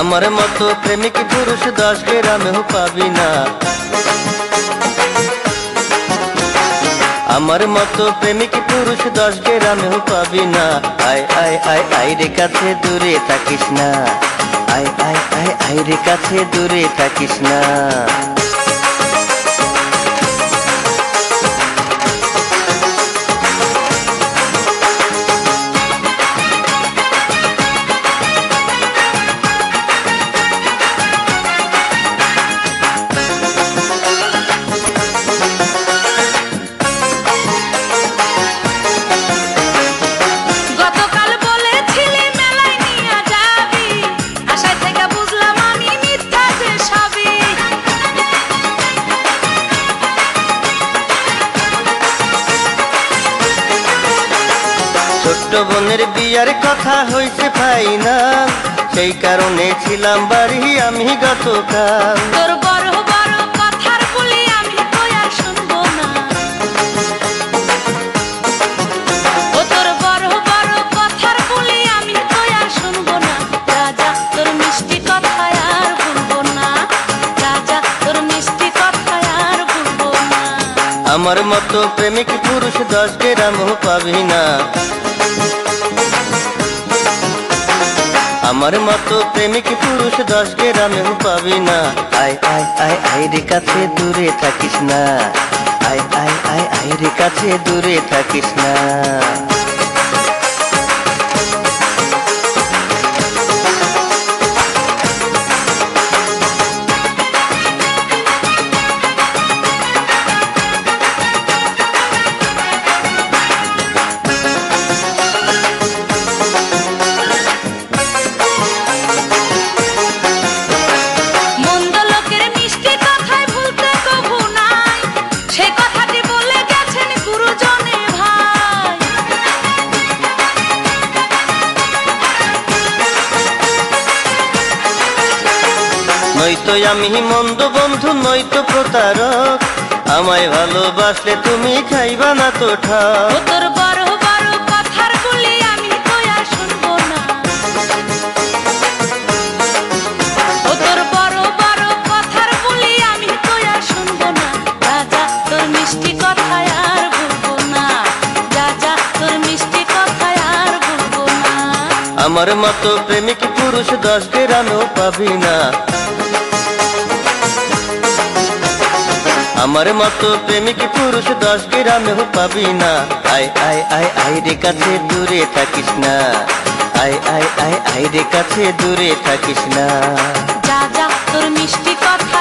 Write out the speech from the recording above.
আমার মতো প্রেমিক পুরুষ 10 গ্রামেও পাবি না। আমার মতো প্রেমিক পুরুষ 10 গ্রামেও পাবি না। আয় আয় আয় আয় রে কাছে দূরে থাকিস না। আয় আয় আয় আয় রে কাছে দূরে থাকিস না। ছোট্ট বোনের বিয়ার কথা হইছে ফাইনাল, সেই কারণে ছিলাম বাড়ি আমি গতকাল। তোর বড় বড় কথার বলি আমি তো আর শুনবো না। ও তোর বড় বড় কথার বলি আমি তো আর শুনবো না। রাজা তোর মিষ্টি কথা আর ভুলবো না। রাজা তোর মিষ্টি কথা আর ভুলবো না। আমার মতো প্রেমিক পুরুষ 10 গ্রামও পাবি না। আমার মতো প্রেমিক পুরুষ 10 গ্রামেও পাবি না। আয় আয় আয় আয় রে কাছে দূরে থাকিস না। আয় আয় আয় আয় রে কাছে দূরে থাকিস না। নয়তো আমি মন্দ বন্ধু, নয়তো প্রতারক। আমায় ভালোবাসলে তুমি খাইবা না তো ঠাক। ও তোর বড় বড় কথার বলি আমি তো আর শুনবো না। ও তোর বড় বড় কথার বলি আমি তো আর শুনবো না। রাজা তোর মিষ্টি কথা আর ভুলবো না। রাজা তোর মিষ্টি কথা আর ভুলবো না। আমার মতো প্রেমিক পুরুষ 10 গ্রামেও পাবি না। আমার মতো প্রেমিক পুরুষ 10 গ্রামেও পাবি না। আয় আয় আয় আয় রে কাছে দূরে থাকিস না। আয় আয় আয় আয় রে কাছে দূরে থাকিস না। রাজা তোর মিষ্টি কথা